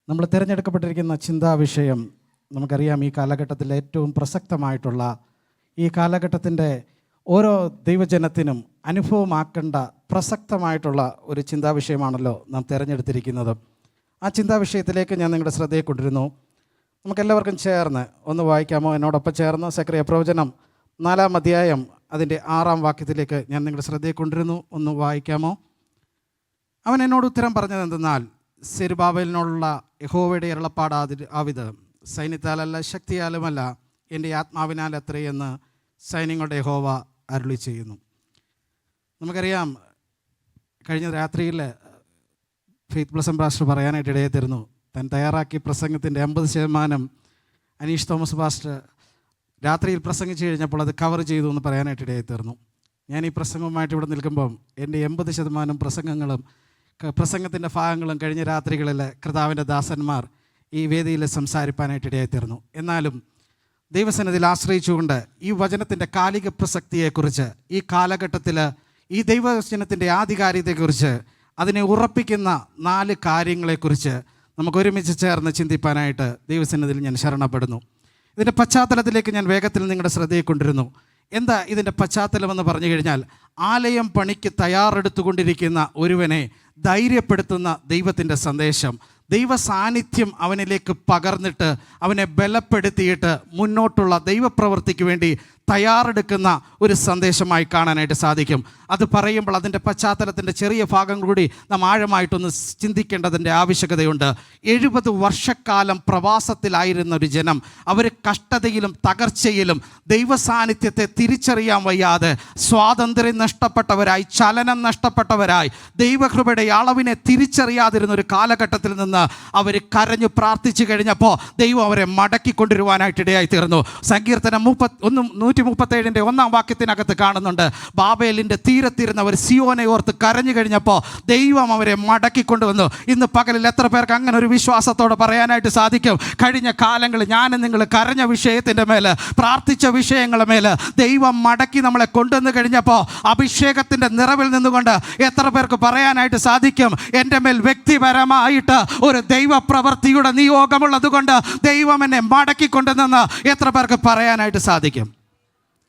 നമ്മൾ തിരഞ്ഞെടുക്കപ്പെട്ടിരിക്കുന്ന ചിന്താവിഷയം നമുക്കറിയാം. ഈ കാലഘട്ടത്തിൽ ഏറ്റവും പ്രസക്തമായിട്ടുള്ള, ഈ കാലഘട്ടത്തിൻ്റെ ഓരോ ദൈവജനത്തിനും അനുഭവമാക്കേണ്ട പ്രസക്തമായിട്ടുള്ള ഒരു ചിന്താവിഷയമാണല്ലോ നാം തിരഞ്ഞെടുത്തിരിക്കുന്നത്. ആ ചിന്താവിഷയത്തിലേക്ക് ഞാൻ നിങ്ങളുടെ ശ്രദ്ധയെ കൊണ്ടിരുന്നു. നമുക്കെല്ലാവർക്കും ചേർന്ന് ഒന്ന് വായിക്കാമോ? എന്നോടൊപ്പം ചേർന്ന് സെക്രിയ പ്രവചനം 4-ാം അധ്യായം അതിൻ്റെ 6-ാം വാക്യത്തിലേക്ക് ഞാൻ നിങ്ങളുടെ ശ്രദ്ധയെ കൊണ്ടിരുന്നു. ഒന്ന് വായിക്കാമോ? അവൻ എന്നോട് ഉത്തരം പറഞ്ഞത് എന്തെന്നാൽ, സെരുബാബേലിനോടുള്ള യഹോവയുടെ അരുളപ്പാട് ആവിത്, സൈന്യത്താലല്ല ശക്തിയാലുമല്ല എൻ്റെ ആത്മാവിനാൽ അത്രയെന്ന് സൈന്യങ്ങളുടെ യഹോവ അരുളി ചെയ്യുന്നു. നമുക്കറിയാം, കഴിഞ്ഞ രാത്രിയിൽ ഫെയ്ത്ത് ബ്ലസം പാസ്റ്റർ പറയാനായിട്ട് ഇടയെ തരുന്നു. താൻ തയ്യാറാക്കിയ പ്രസംഗത്തിൻ്റെ 50% അനീഷ് തോമസ് പാസ്റ്റർ രാത്രിയിൽ പ്രസംഗിച്ച് കഴിഞ്ഞപ്പോൾ അത് കവർ ചെയ്തു എന്ന് പറയാനായിട്ട് ഇടയെ തീർന്നു. ഞാൻ ഈ പ്രസംഗവുമായിട്ട് ഇവിടെ നിൽക്കുമ്പം എൻ്റെ 80% പ്രസംഗങ്ങളും പ്രസംഗത്തിൻ്റെ ഭാഗങ്ങളും കഴിഞ്ഞ രാത്രികളിൽ കർത്താവിൻ്റെ ദാസന്മാർ ഈ വേദിയിൽ സംസാരിപ്പാനായിട്ട് ഇടയായി തീർന്നു. എന്നാലും ദൈവസന്നിധിയിൽ ആശ്രയിച്ചുകൊണ്ട് ഈ വചനത്തിൻ്റെ കാലിക പ്രസക്തിയെക്കുറിച്ച്, ഈ കാലഘട്ടത്തിൽ ഈ ദൈവവചനത്തിൻ്റെ ആധികാരികതയെക്കുറിച്ച്, അതിനെ ഉറപ്പിക്കുന്ന 4 കാര്യങ്ങളെക്കുറിച്ച് നമുക്ക് ഒരുമിച്ച് ചേർന്ന് ചിന്തിപ്പാനായിട്ട് ദൈവസന്നിധിയിൽ ഞാൻ ശരണപ്പെടുന്നു. ഇതിൻ്റെ പശ്ചാത്തലത്തിലേക്ക് ഞാൻ വേഗത്തിൽ നിങ്ങളുടെ ശ്രദ്ധയെ കൊണ്ടിരുന്നു. എന്താ ഇതിൻ്റെ പശ്ചാത്തലമെന്ന് പറഞ്ഞു കഴിഞ്ഞാൽ, ആലയം പണിക്ക് തയ്യാറെടുത്തുകൊണ്ടിരിക്കുന്ന ഒരുവനെ ധൈര്യപ്പെടുത്തുന്ന ദൈവത്തിൻ്റെ സന്ദേശം, ദൈവ സാന്നിധ്യം അവനിലേക്ക് പകർന്നിട്ട് അവനെ ബലപ്പെടുത്തിയിട്ട് മുന്നോട്ടുള്ള ദൈവപ്രവൃത്തിക്ക് വേണ്ടി തയ്യാറെടുക്കുന്ന ഒരു സന്ദേശമായി കാണാനായിട്ട് സാധിക്കും. അത് പറയുമ്പോൾ അതിൻ്റെ പശ്ചാത്തലത്തിൻ്റെ ചെറിയ ഭാഗം കൂടി നാം ആഴമായിട്ടൊന്ന് ചിന്തിക്കേണ്ടതിൻ്റെ ആവശ്യകതയുണ്ട്. 70 വർഷക്കാലം പ്രവാസത്തിലായിരുന്ന ഒരു ജനം, അവർ കഷ്ടതയിലും തകർച്ചയിലും ദൈവ സാന്നിധ്യത്തെ തിരിച്ചറിയാൻ വയ്യാതെ സ്വാതന്ത്ര്യം നഷ്ടപ്പെട്ടവരായി, ചലനം നഷ്ടപ്പെട്ടവരായി, ദൈവകൃപയുടെ അളവിനെ തിരിച്ചറിയാതിരുന്ന ഒരു കാലഘട്ടത്തിൽ നിന്ന് അവർ കരഞ്ഞു പ്രാർത്ഥിച്ചു കഴിഞ്ഞപ്പോൾ ദൈവം അവരെ മടക്കിക്കൊണ്ടിരുവാനായിട്ട് ഇടയായി തീർന്നു. സങ്കീർത്തനം 137 1-ാം വാക്യത്തിനകത്ത് കാണുന്നുണ്ട്, ബാബേലിൻ്റെ തീരത്തിരുന്നവർ സിയോനെ ഓർത്ത് കരഞ്ഞു കഴിഞ്ഞപ്പോൾ ദൈവം അവരെ മടക്കിക്കൊണ്ടുവന്നു. ഇന്ന് പകലിൽ എത്ര പേർക്ക് അങ്ങനെ ഒരു വിശ്വാസത്തോടെ പറയാനായിട്ട് സാധിക്കും? കഴിഞ്ഞ കാലങ്ങളിൽ ഞാനും നിങ്ങൾ കരഞ്ഞ വിഷയത്തിൻ്റെ മേൽ, പ്രാർത്ഥിച്ച വിഷയങ്ങളുടെ മേൽ ദൈവം മടക്കി നമ്മളെ കൊണ്ടുവന്ന് കഴിഞ്ഞപ്പോൾ അഭിഷേകത്തിൻ്റെ നിറവിൽ നിന്നുകൊണ്ട് എത്ര പേർക്ക് പറയാനായിട്ട് സാധിക്കും, എൻ്റെ മേൽ വ്യക്തിപരമായിട്ട് ഒരു ദൈവപ്രവൃത്തിയുടെ നിയോഗമുള്ളത് കൊണ്ട് ദൈവം എന്നെ മടക്കിക്കൊണ്ടുവന്നെന്ന് എത്ര പേർക്ക് പറയാനായിട്ട് സാധിക്കും?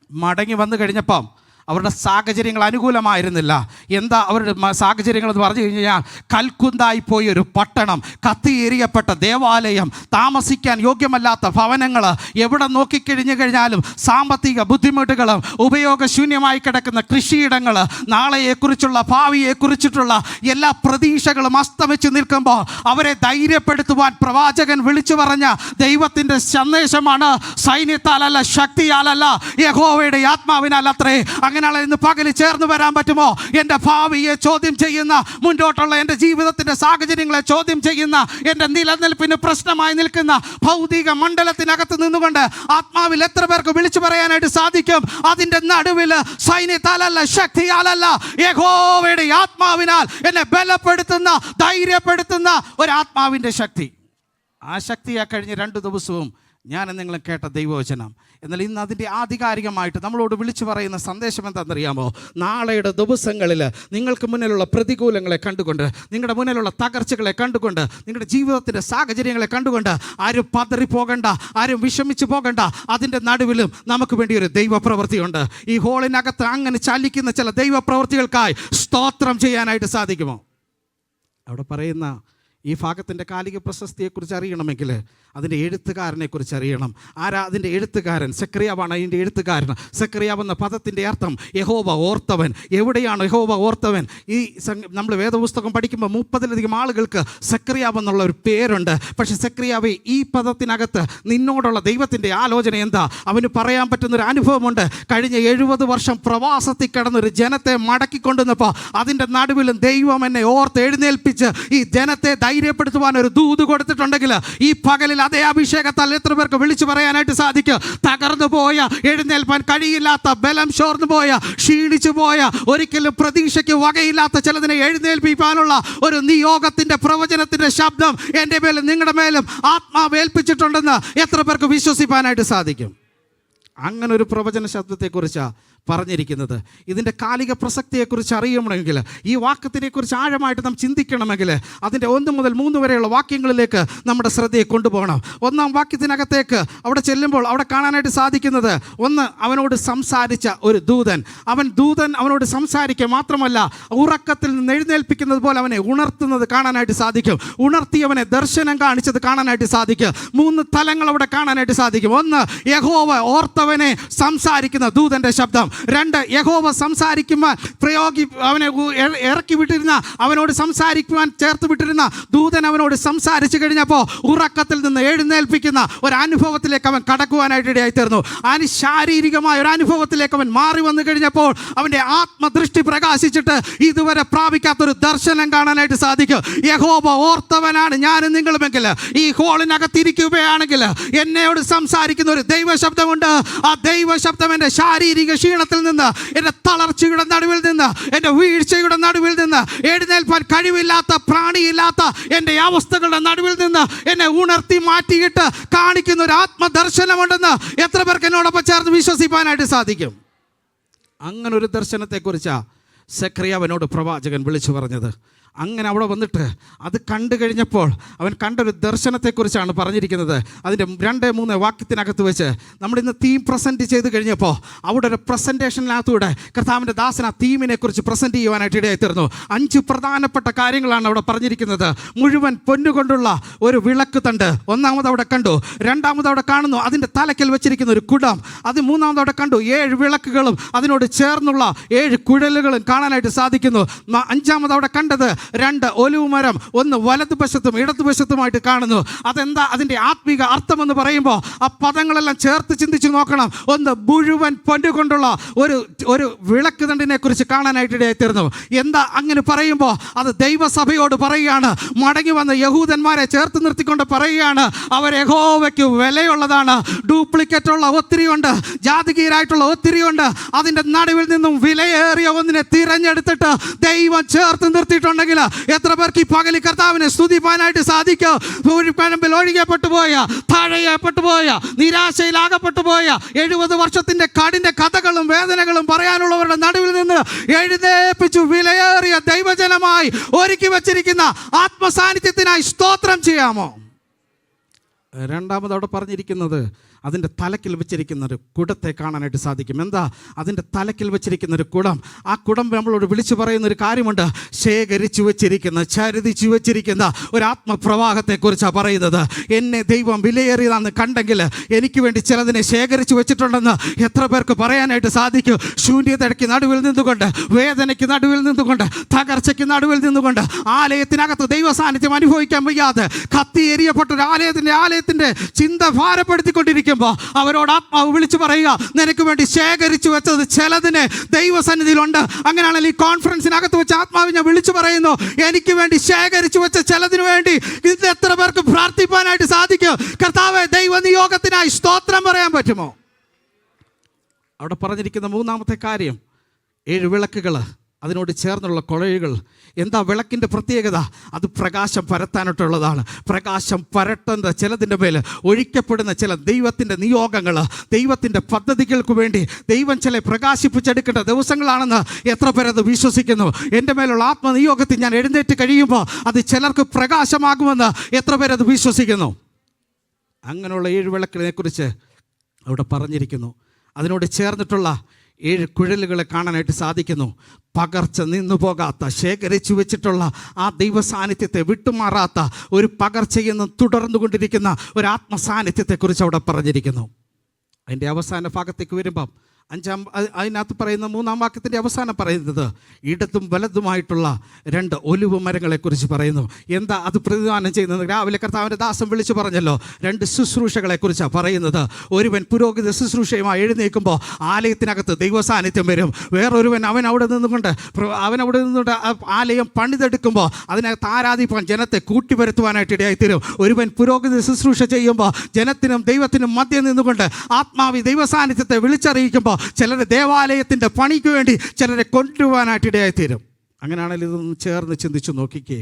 മടങ്ങി വന്നു കഴിഞ്ഞപ്പം അവരുടെ സാഹചര്യങ്ങൾ അനുകൂലമായിരുന്നില്ല. എന്താ അവരുടെ സാഹചര്യങ്ങൾ എന്ന് പറഞ്ഞു കഴിഞ്ഞാൽ, കൽക്കുന്തായിപ്പോയി ഒരു പട്ടണം, കത്തിയേറിയപ്പെട്ട ദേവാലയം, താമസിക്കാൻ യോഗ്യമല്ലാത്ത ഭവനങ്ങൾ, എവിടെ നോക്കിക്കഴിഞ്ഞു കഴിഞ്ഞാലും സാമ്പത്തിക ബുദ്ധിമുട്ടുകളും, ഉപയോഗശൂന്യമായി കിടക്കുന്ന കൃഷിയിടങ്ങൾ, നാളെയെക്കുറിച്ചുള്ള ഭാവിയെക്കുറിച്ചിട്ടുള്ള എല്ലാ പ്രതീക്ഷകളും അസ്തമിച്ച് നിൽക്കുമ്പോൾ അവരെ ധൈര്യപ്പെടുത്തുവാൻ പ്രവാചകൻ വിളിച്ചു പറഞ്ഞ ദൈവത്തിൻ്റെ സന്ദേശമാണ്, സൈന്യത്താലല്ല ശക്തിയാലല്ല യഹോവയുടെ ആത്മാവിനാൽ അത്രേ. അങ്ങനെയുള്ള ഇന്ന് പകല് ചേർന്ന് വരാൻ പറ്റുമോ? എൻ്റെ ഭാവിയെ ചോദ്യം ചെയ്യുന്ന, മുന്നോട്ടുള്ള എൻ്റെ ജീവിതത്തിൻ്റെ സാഹചര്യങ്ങളെ ചോദ്യം ചെയ്യുന്ന, എൻ്റെ നിലനിൽപ്പിന് പ്രശ്നമായി നിൽക്കുന്ന ഭൗതിക മണ്ഡലത്തിനകത്ത് നിന്നുകൊണ്ട് ആത്മാവിൽ എത്ര പേർക്ക് വിളിച്ചു പറയാനായിട്ട് സാധിക്കും? അതിൻ്റെ നടുവിൽ സൈന്യത്താലല്ല ശക്തിയാലല്ല യഹോവയുടെ ആത്മാവിനാൽ എന്നെ ബലപ്പെടുത്തുന്ന, ധൈര്യപ്പെടുത്തുന്ന ഒരു ആത്മാവിൻ്റെ ശക്തി. ആ ശക്തിയാ കഴിഞ്ഞ 2 ദിവസവും ഞാൻ നിങ്ങൾ കേട്ട ദൈവവചനം. എന്നാൽ ഇന്ന് അതിൻ്റെ ആധികാരികമായിട്ട് നമ്മളോട് വിളിച്ചു പറയുന്ന സന്ദേശം എന്താണെന്നറിയാമോ? നാളെയുടെ ദിവസങ്ങളിൽ നിങ്ങൾക്ക് മുന്നിലുള്ള പ്രതികൂലങ്ങളെ കണ്ടുകൊണ്ട്, നിങ്ങളുടെ മുന്നിലുള്ള തകർച്ചകളെ കണ്ടുകൊണ്ട്, നിങ്ങളുടെ ജീവിതത്തിൻ്റെ സാഹചര്യങ്ങളെ കണ്ടുകൊണ്ട് ആരും പതറിപ്പോകണ്ട, ആരും വിഷമിച്ചു പോകണ്ട. അതിൻ്റെ നടുവിലും നമുക്ക് വേണ്ടി ഒരു ദൈവപ്രവൃത്തിയുണ്ട്. ഈ ഹോളിനകത്ത് അങ്ങനെ ചലിക്കുന്ന ചില ദൈവപ്രവൃത്തികൾക്കായി സ്തോത്രം ചെയ്യാനായിട്ട് സാധിക്കുമോ? അവിടെ പറയുന്ന ഈ ഭാഗത്തിൻ്റെ കാലിക പ്രശസ്തിയെക്കുറിച്ച് അറിയണമെങ്കിൽ അതിൻ്റെ എഴുത്തുകാരനെക്കുറിച്ച് അറിയണം. ആരാ അതിൻ്റെ എഴുത്തുകാരൻ? സെക്രിയാവാണ് അതിൻ്റെ എഴുത്തുകാരൻ. സെക്രിയാവ് എന്ന പദത്തിൻ്റെ അർത്ഥം യഹോവ ഓർത്തവൻ. എവിടെയാണ് യഹോവ ഓർത്തവൻ? ഈ നമ്മൾ വേദപുസ്തകം പഠിക്കുമ്പോൾ 30-ലധികം ആളുകൾക്ക് സെക്രിയാവ് എന്നുള്ള ഒരു പേരുണ്ട്. പക്ഷേ സെക്രിയാവ് ഈ പദത്തിനകത്ത് നിന്നോടുള്ള ദൈവത്തിൻ്റെ ആലോചന എന്താ? അവന് പറയാൻ പറ്റുന്നൊരു അനുഭവമുണ്ട്. കഴിഞ്ഞ 70 വർഷം പ്രവാസത്തിൽ കിടന്നൊരു ജനത്തെ മടക്കിക്കൊണ്ടുവന്നപ്പോൾ അതിൻ്റെ നടുവിലും ദൈവം എന്നെ ഓർത്ത് എഴുന്നേൽപ്പിച്ച് ഈ ജനത്തെ ധൈര്യപ്പെടുത്തുവാൻ ഒരു ദൂത് കൊടുത്തിട്ടുണ്ടെങ്കിൽ ഈ പകലിൽ അതേ അഭിഷേകത്താൽ എത്ര പേർക്ക് വിളിച്ചു പറയാനായിട്ട് സാധിക്കും? തകർന്നു പോയ, എഴുന്നേൽപ്പാൻ കഴിയില്ലാത്ത, ബലം ചോർന്നു പോയ, ക്ഷീണിച്ചു പോയ, ഒരിക്കലും പ്രതീക്ഷയ്ക്ക് വകയില്ലാത്ത ചിലതിനെ എഴുന്നേൽപ്പിക്കാനുള്ള ഒരു നിയോഗത്തിൻ്റെ പ്രവചനത്തിൻ്റെ ശബ്ദം എൻ്റെ മേലും നിങ്ങളുടെ മേലും ആത്മാവ് ഏൽപ്പിച്ചിട്ടുണ്ടെന്ന് എത്ര പേർക്ക് വിശ്വസിപ്പാനായിട്ട് സാധിക്കും? അങ്ങനെ ഒരു പ്രവചന ശബ്ദത്തെക്കുറിച്ചാണ് പറഞ്ഞിരിക്കുന്നത്. ഇതിൻ്റെ കാലിക പ്രസക്തിയെക്കുറിച്ച് അറിയണമെങ്കിൽ, ഈ വാക്യത്തിനെക്കുറിച്ച് ആഴമായിട്ട് നാം ചിന്തിക്കണമെങ്കിൽ അതിൻ്റെ 1 മുതൽ 3 വരെയുള്ള വാക്യങ്ങളിലേക്ക് നമ്മുടെ ശ്രദ്ധയെ കൊണ്ടുപോകണം. 1-ാം വാക്യത്തിനകത്തേക്ക് അവിടെ ചെല്ലുമ്പോൾ അവിടെ കാണാനായിട്ട് സാധിക്കുന്നത്, ഒന്ന്, അവനോട് സംസാരിച്ച ഒരു ദൂതൻ അവനോട് സംസാരിക്കുക മാത്രമല്ല, ഉറക്കത്തിൽ നിന്ന് എഴുന്നേൽപ്പിക്കുന്നത് പോലെ അവനെ ഉണർത്തുന്നത് കാണാനായിട്ട് സാധിക്കും. ഉണർത്തിയവനെ ദർശനം കാണിച്ചത് കാണാനായിട്ട് സാധിക്കും. 3 തലങ്ങൾ അവിടെ കാണാനായിട്ട് സാധിക്കും. 1, യഹോവ ഓർത്തവനെ സംസാരിക്കുന്ന ദൂതൻ്റെ ശബ്ദം. 2, യഹോവ സംസാരിക്കുവാൻ അവനെ ഇറക്കി വിട്ടിരുന്ന, അവനോട് സംസാരിക്കുവാൻ ചേർത്ത് വിട്ടിരുന്ന ദൂതൻ അവനോട് സംസാരിച്ചു കഴിഞ്ഞപ്പോൾ ഉറക്കത്തിൽ നിന്ന് എഴുന്നേൽപ്പിക്കുന്ന ഒരു അനുഭവത്തിലേക്ക് അവൻ കടക്കുവാനായിട്ട് ഇടയായിത്തീർന്നു. ശാരീരികമായ ഒരു അനുഭവത്തിലേക്ക് അവൻ മാറി വന്നു കഴിഞ്ഞപ്പോൾ അവൻ്റെ ആത്മദൃഷ്ടി പ്രകാശിച്ചിട്ട് ഇതുവരെ പ്രാപിക്കാത്തൊരു ദർശനം കാണാനായിട്ട് സാധിക്കും. യഹോവ ഓർത്തവനാണ് ഞാനും നിങ്ങളുമെങ്കിൽ, ഈ ഹോളിനകത്തിരിക്കുകയാണെങ്കിൽ എന്നോട് സംസാരിക്കുന്ന ഒരു ദൈവശബ്ദമുണ്ട്. ആ ദൈവശബ്ദം എൻ്റെ ശാരീരിക ക്ഷീണത്തിൽ നിന്ന്, എൻ്റെ തളർച്ചയുടെ നടുവിൽ നിന്ന്, എൻ്റെ വീഴ്ചയുടെ നടുവിൽ നിന്ന്, എഴുന്നേൽപ്പാൻ കഴിവില്ലാത്ത പ്രാണിയില്ലാത്ത എൻ്റെ അവസ്ഥകളുടെ നടുവിൽ നിന്ന് എന്നെ ഉണർത്തി മാറ്റിയിട്ട് കാണിക്കുന്ന ഒരു ആത്മദർശനമുണ്ടെന്ന് എത്ര പേർക്ക് എന്നോടൊപ്പം ചേർന്ന് വിശ്വസിപ്പാനായിട്ട് സാധിക്കും? അങ്ങനെ ഒരു ദർശനത്തെക്കുറിച്ചാണ് സെഖറിയാവിനോട് പ്രവാചകൻ വിളിച്ചു പറഞ്ഞത്. അങ്ങനെ അവിടെ വന്നിട്ട് അത് കണ്ടു കഴിഞ്ഞപ്പോൾ അവൻ കണ്ടൊരു ദർശനത്തെക്കുറിച്ചാണ് പറഞ്ഞിരിക്കുന്നത്. അതിൻ്റെ 2-3 വാക്യത്തിനകത്ത് വെച്ച് നമ്മളിന്ന് തീം പ്രസൻറ്റ് ചെയ്ത് കഴിഞ്ഞപ്പോൾ അവിടെ ഒരു പ്രസൻറ്റേഷനിനകത്തൂടെ കർത്താവിൻ്റെ ദാസൻ ആ തീമിനെ കുറിച്ച് പ്രസൻറ്റ് ചെയ്യുവാനായിട്ട് ഇടയായിത്തീർന്നു. 5 പ്രധാനപ്പെട്ട കാര്യങ്ങളാണ് അവിടെ പറഞ്ഞിരിക്കുന്നത്. മുഴുവൻ പൊന്നുകൊണ്ടുള്ള ഒരു വിളക്ക് തണ്ട് ഒന്നാമത് അവിടെ കണ്ടു. 2ാമത് അവിടെ കാണുന്നു അതിൻ്റെ തലയ്ക്കൽ വെച്ചിരിക്കുന്ന ഒരു കുടം. അത് 3ാമത് അവിടെ കണ്ടു 7 വിളക്കുകളും അതിനോട് ചേർന്നുള്ള 7 കുഴലുകളും കാണാനായിട്ട് സാധിക്കുന്നു. 5ാമത് അവിടെ കണ്ടത് 2 ഒലിവ് മരം, ഒന്ന് വലതുവശത്തും ഇടതുവശത്തുമായിട്ട് കാണുന്നു. അതെന്താ അതിൻ്റെ ആത്മീക അർത്ഥമെന്ന് പറയുമ്പോൾ ആ പദങ്ങളെല്ലാം ചേർത്ത് ചിന്തിച്ച് നോക്കണം. ഒന്ന്, മുഴുവൻ പൊന്നുകൊണ്ടുള്ള ഒരു വിളക്ക് തണ്ടിനെ കുറിച്ച് കാണാനായിട്ട് ഇടയായിത്തീർന്നു. എന്താ അങ്ങനെ പറയുമ്പോൾ അത് ദൈവസഭയോട് പറയുകയാണ്. മടങ്ങി വന്ന യഹൂദന്മാരെ ചേർത്ത് നിർത്തിക്കൊണ്ട് പറയുകയാണ്, അവർ യഹോവയ്ക്ക് വിലയുള്ളതാണ്. ഡ്യൂപ്ലിക്കേറ്റുള്ള ഒത്തിരിയുണ്ട്, ജാതികീയരായിട്ടുള്ള ഒത്തിരിയുണ്ട്. അതിൻ്റെ നടുവിൽ നിന്നും വിലയേറിയ ഒന്നിനെ തിരഞ്ഞെടുത്തിട്ട് ദൈവം ചേർത്ത് നിർത്തിയിട്ടുണ്ടെങ്കിൽ എത്ര പേർക്ക് ഈ പകലി കർത്താവിനെ സ്തുതിപ്പാനായിട്ട് സാധിക്കും? പറമ്പിൽ ഒഴുകപ്പെട്ടു പോയ, താഴെയപ്പെട്ടു പോയ, നിരാശയിലാകപ്പെട്ടു പോയ 70 വർഷത്തിൻ്റെ കഠിന കഥകളും വേദനകളും പറയാനുള്ളവരുടെ നടുവിൽ നിന്ന് എഴുന്നേൽപ്പിച്ചു വിലയേറിയ ദൈവജനമായി ഒരുക്കി വച്ചിരിക്കുന്ന ആത്മസാന്നിധ്യത്തിനായി സ്തോത്രം ചെയ്യാമോ? 2ാമത് അവിടെ പറഞ്ഞിരിക്കുന്നത് അതിൻ്റെ തലക്കിൽ വെച്ചിരിക്കുന്ന ഒരു കുടത്തെ കാണാനായിട്ട് സാധിക്കും. എന്താ അതിൻ്റെ തലക്കിൽ വെച്ചിരിക്കുന്ന ഒരു കുടം? ആ കുടം നമ്മളോട് വിളിച്ചു പറയുന്നൊരു കാര്യമുണ്ട്. ശേഖരിച്ചു വെച്ചിരിക്കുന്ന, ചരുതിച്ചു വെച്ചിരിക്കുന്ന ഒരു ആത്മപ്രവാഹത്തെക്കുറിച്ചാണ് പറയുന്നത്. എന്നെ ദൈവം വിലയേറിയതാണെന്ന് കണ്ടെങ്കിൽ എനിക്ക് വേണ്ടി ചിലതിനെ ശേഖരിച്ചു വെച്ചിട്ടുണ്ടെന്ന് എത്ര പേർക്ക് പറയാനായിട്ട് സാധിക്കും? ശൂന്യതയ്ക്ക് നടുവിൽ നിന്നുകൊണ്ട്, വേദനയ്ക്ക് നടുവിൽ നിന്നുകൊണ്ട്, തകർച്ചയ്ക്ക് നടുവിൽ നിന്നുകൊണ്ട്, ആലയത്തിനകത്ത് ദൈവ സാന്നിധ്യം അനുഭവിക്കാൻ വയ്യാതെ കത്തിയെരിയപ്പെട്ടൊരു ആലയത്തിൻ്റെ ചിന്ത ഭാരപ്പെടുത്തിക്കൊണ്ടിരിക്കും. അവരോട് ആത്മാവ് വിളിച്ചു പറയുക, നിനക്ക് വേണ്ടി ശേഖരിച്ചു വെച്ചത് ചിലതിന് ദൈവസന്നിധിയിലുണ്ട്. അങ്ങനെയാണെങ്കിൽ ഈ കോൺഫറൻസിനകത്ത് വെച്ച് ആത്മാവ് ഞാൻ വിളിച്ചു പറയുന്നു, എനിക്ക് വേണ്ടി ശേഖരിച്ചു വെച്ച ചിലതിനു വേണ്ടി ഇത് എത്ര പേർക്ക് പ്രാർത്ഥിപ്പാനായിട്ട് സാധിക്കും? കർത്താവേ, ദൈവനിയോഗത്തിനായി സ്തോത്രം പറയാൻ പറ്റുമോ? അവിടെ പറഞ്ഞിരിക്കുന്ന 3ാമത്തെ കാര്യം 7 വിളക്കുകൾ, അതിനോട് ചേർന്നുള്ള കുഴലുകൾ. എന്താ വിളക്കിൻ്റെ പ്രത്യേകത? അത് പ്രകാശം പരത്താനായിട്ടുള്ളതാണ്. പ്രകാശം പരട്ടുന്ന ചിലതിൻ്റെ മേൽ ഒഴിക്കപ്പെടുന്ന ചില ദൈവത്തിൻ്റെ നിയോഗങ്ങൾ, ദൈവത്തിൻ്റെ പദ്ധതികൾക്ക് വേണ്ടി ദൈവം ചില പ്രകാശിപ്പിച്ചെടുക്കേണ്ട ദിവസങ്ങളാണെന്ന് എത്ര പേരത് വിശ്വസിക്കുന്നു? എൻ്റെ മേലുള്ള ആത്മനിയോഗത്തിൽ ഞാൻ എഴുന്നേറ്റ് കഴിയുമ്പോൾ അത് ചിലർക്ക് പ്രകാശമാകുമെന്ന് എത്ര പേരത് വിശ്വസിക്കുന്നു? അങ്ങനെയുള്ള 7 വിളക്കിനെ കുറിച്ച് അവിടെ പറഞ്ഞിരിക്കുന്നു. അതിനോട് ചേർന്നിട്ടുള്ള 7 കുഴലുകളെ കാണാനായിട്ട് സാധിക്കുന്നു. പകർച്ച നിന്നു പോകാത്ത, ശേഖരിച്ചു വെച്ചിട്ടുള്ള ആ ദൈവ സാന്നിധ്യത്തെ വിട്ടുമാറാത്ത, ഒരു പകർച്ചയെന്ന് തുടർന്നുകൊണ്ടിരിക്കുന്ന ഒരു ആത്മസാന്നിധ്യത്തെക്കുറിച്ച് അവിടെ പറഞ്ഞിരിക്കുന്നു. അതിൻ്റെ അവസാന ഭാഗത്തേക്ക് വരുമ്പം അതിനകത്ത് പറയുന്ന 3ാം വാക്യത്തിൻ്റെ അവസാനം പറയുന്നത് ഇടത്തും വലതുമായിട്ടുള്ള 2 ഒലിവ് മരങ്ങളെക്കുറിച്ച് പറയുന്നു. എന്താ അത് പ്രതിദാനം ചെയ്യുന്നത്? രാവിലെ കർത്താവിൻ്റെ ദാസം വിളിച്ചു പറഞ്ഞല്ലോ, 2 ശുശ്രൂഷകളെക്കുറിച്ചാണ് പറയുന്നത്. ഒരുവൻ പുരോഹിത ശുശ്രൂഷയുമായി എഴുന്നേൽക്കുമ്പോൾ ആലയത്തിനകത്ത് ദൈവ സാന്നിധ്യം വരും. വേറൊരുവൻ അവൻ അവിടെ നിന്നുകൊണ്ട് ആലയം പണിതെടുക്കുമ്പോൾ അതിനകത്ത് ആരാധിപ്പാൻ ജനത്തെ കൂട്ടിവരുത്തുവാനായിട്ട് ഇടയായിത്തീരും. ഒരുവൻ പുരോഹിത ശുശ്രൂഷ ചെയ്യുമ്പോൾ ജനത്തിനും ദൈവത്തിനും മധ്യം നിന്നുകൊണ്ട് ആത്മാവി ദൈവ സാന്നിധ്യത്തെ വിളിച്ചറിയിക്കുമ്പോൾ ചിലരെ ദേവാലയത്തിൻ്റെ പണിക്ക് വേണ്ടി ചിലരെ കൊണ്ടുപോകാനായിട്ട് ഇടയായിത്തീരും. അങ്ങനെയാണെങ്കിൽ ഇതൊന്ന് ചേർന്ന് ചിന്തിച്ചു നോക്കിക്കേ.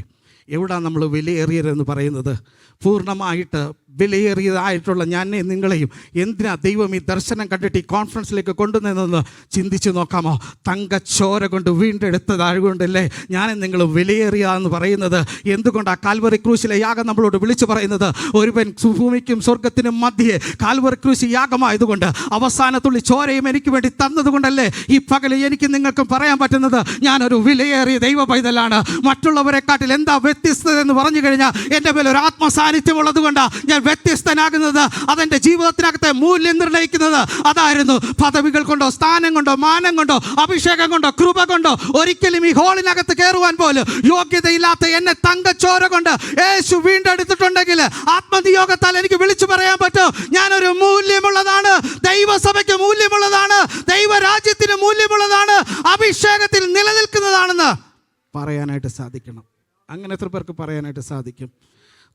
എവിടാണ് നമ്മൾ വിലയേറിയതെന്ന് പറയുന്നത്? പൂർണ്ണമായിട്ട് വിലയേറിയതായിട്ടുള്ള ഞാനെ നിങ്ങളെയും എന്തിനാ ദൈവം ഈ ദർശനം കണ്ടിട്ട് ഈ കോൺഫറൻസിലേക്ക് കൊണ്ടുവന്നതെന്ന് ചിന്തിച്ച് നോക്കാമോ? തങ്കച്ചോര കൊണ്ട് വീണ്ടെടുത്തതായതുകൊണ്ടല്ലേ ഞാനും നിങ്ങൾ വിലയേറിയതെന്ന് പറയുന്നത്. എന്തുകൊണ്ടാണ് കാൽവറി ക്രൂശിലെ യാഗം നമ്മളോട് വിളിച്ചു പറയുന്നത്? ഒരുവൻ ഭൂമിക്കും സ്വർഗത്തിനും മധ്യേ കാൽവറി ക്രൂശ് യാഗമായതുകൊണ്ട് അവസാനത്തുള്ളി ചോരയും എനിക്ക് വേണ്ടി തന്നതുകൊണ്ടല്ലേ ഈ പകൽ എനിക്ക് നിങ്ങൾക്കും പറയാൻ പറ്റുന്നത് ഞാനൊരു വിലയേറിയ ദൈവ പൈതലാണ്. മറ്റുള്ളവരെക്കാട്ടിൽ എന്താ വ്യത്യസ്തത എന്ന് പറഞ്ഞു കഴിഞ്ഞാൽ എൻ്റെ മേൽ ഒരു ആത്മസാന്നിധ്യം ഉള്ളത് കൊണ്ടാണ് ഞാൻ വ്യത്യസ്തനാകുന്നത്. അതെൻ്റെ ജീവിതത്തിനകത്തെ മൂല്യം നിർണ്ണയിക്കുന്നത് അതായിരുന്നു. പദവികൾ കൊണ്ടോ സ്ഥാനം കൊണ്ടോ മാനം കൊണ്ടോ അഭിഷേകം കൊണ്ടോ കൃപ കൊണ്ടോ ഒരിക്കലും ഈ ഹോളിനകത്ത് കയറുവാൻ പോലും യോഗ്യതയില്ലാത്ത എന്നെ തങ്കച്ചോര കൊണ്ട് യേശു വീണ്ടെടുത്തിട്ടുണ്ടെങ്കിൽ ആത്മനിയോഗത്താൽ എനിക്ക് വിളിച്ചു പറയാൻ പറ്റും ഞാനൊരു മൂല്യമുള്ളതാണ്, ദൈവസഭയ്ക്ക് മൂല്യമുള്ളതാണ്, ദൈവരാജ്യത്തിന് മൂല്യമുള്ളതാണ്, അഭിഷേകത്തിൽ നിലനിൽക്കുന്നതാണെന്ന് പറയാനായിട്ട് സാധിക്കണം. അങ്ങനെ എത്ര പേർക്ക് പറയാനായിട്ട് സാധിക്കും?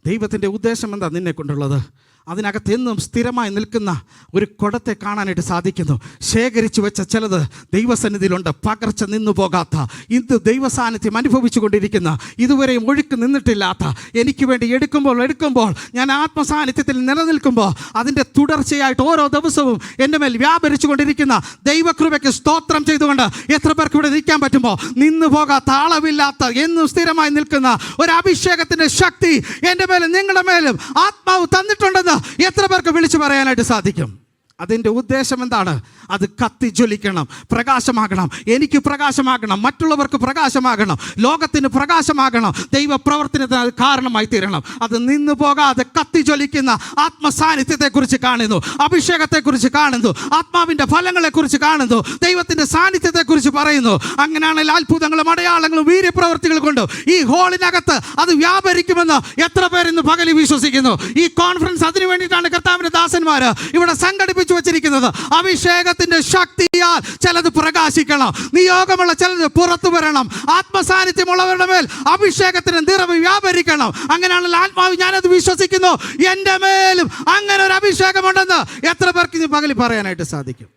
ദൈവത്തിൻ്റെ ഉദ്ദേശം എന്താ നിന്നെ കൊണ്ടുള്ളത്? അതിനകത്ത് എന്നും സ്ഥിരമായി നിൽക്കുന്ന ഒരു കുടത്തെ കാണാനായിട്ട് സാധിക്കുന്നു. ശേഖരിച്ചു വെച്ച ചിലത് ദൈവസന്നിധിയിലുണ്ട്, പകർച്ച നിന്നു പോകാത്ത, ഇന്ന് ദൈവസാന്നിധ്യം അനുഭവിച്ചു കൊണ്ടിരിക്കുന്ന, ഇതുവരെയും ഒഴുക്ക് നിന്നിട്ടില്ലാത്ത, എനിക്ക് വേണ്ടി എടുക്കുമ്പോൾ ഞാൻ ആത്മസാന്നിധ്യത്തിൽ നിലനിൽക്കുമ്പോൾ അതിൻ്റെ തുടർച്ചയായിട്ട് ഓരോ ദിവസവും എൻ്റെ മേൽ വ്യാപരിച്ചു കൊണ്ടിരിക്കുന്ന ദൈവകൃപയ്ക്ക് സ്തോത്രം ചെയ്തുകൊണ്ട് എത്ര പേർക്ക് ഇവിടെ നിൽക്കാൻ പറ്റുമോ? നിന്നു പോകാത്ത, അളവില്ലാത്ത, എന്നും സ്ഥിരമായി നിൽക്കുന്ന ഒരു അഭിഷേകത്തിൻ്റെ ശക്തി എൻ്റെ മേലും നിങ്ങളുടെ മേലും ആത്മാവ് തന്നിട്ടുണ്ടെന്ന് എത്ര പേർക്ക് വിളിച്ചു പറയാനായിട്ട് സാധിക്കും? അതിൻ്റെ ഉദ്ദേശം എന്താണ്? അത് കത്തിജ്വലിക്കണം, പ്രകാശമാകണം. എനിക്ക് പ്രകാശമാകണം, മറ്റുള്ളവർക്ക് പ്രകാശമാകണം, ലോകത്തിന് പ്രകാശമാകണം, ദൈവപ്രവർത്തനത്തിന് അത് കാരണമായി തീരണം. അത് നിന്നു പോകാതെ കത്തിജ്വലിക്കുന്ന ആത്മസാന്നിധ്യത്തെക്കുറിച്ച് കാണുന്നു, അഭിഷേകത്തെക്കുറിച്ച് കാണുന്നു, ആത്മാവിൻ്റെ ഫലങ്ങളെക്കുറിച്ച് കാണുന്നു, ദൈവത്തിൻ്റെ സാന്നിധ്യത്തെക്കുറിച്ച് പറയുന്നു. അങ്ങനെയാണെങ്കിൽ അത്ഭുതങ്ങളും അടയാളങ്ങളും വീര്യപ്രവർത്തികൾ കൊണ്ട് ഈ ഹോളിനകത്ത് അത് വ്യാപരിക്കുമെന്ന് എത്ര പേരിന്ന് പകല് വിശ്വസിക്കുന്നു? ഈ കോൺഫറൻസ് അതിനു വേണ്ടിയിട്ടാണ് കർത്താവിൻ്റെ ദാസന്മാർ ഇവിടെ സംഘടിപ്പിച്ചു വെച്ചിരിക്കുന്നത്. അഭിഷേകത്തിന്റെ ശക്തിയാൽ ചിലത് പ്രകാശിക്കണം, നിയോഗമുള്ള ചിലത് പുറത്തു വരണം, ആത്മസാന്നിധ്യമുള്ളവരുടെ മേൽ അഭിഷേകത്തിന് നിറവ് വ്യാപരിക്കണം. അങ്ങനെയാണെങ്കിൽ ആത്മാവ് ഞാനത് വിശ്വസിക്കുന്നു, എൻ്റെ മേലും അങ്ങനെ ഒരു അഭിഷേകമുണ്ടെന്ന് എത്ര പേർക്ക് ഇനി പകല് പറയാനായിട്ട് സാധിക്കും?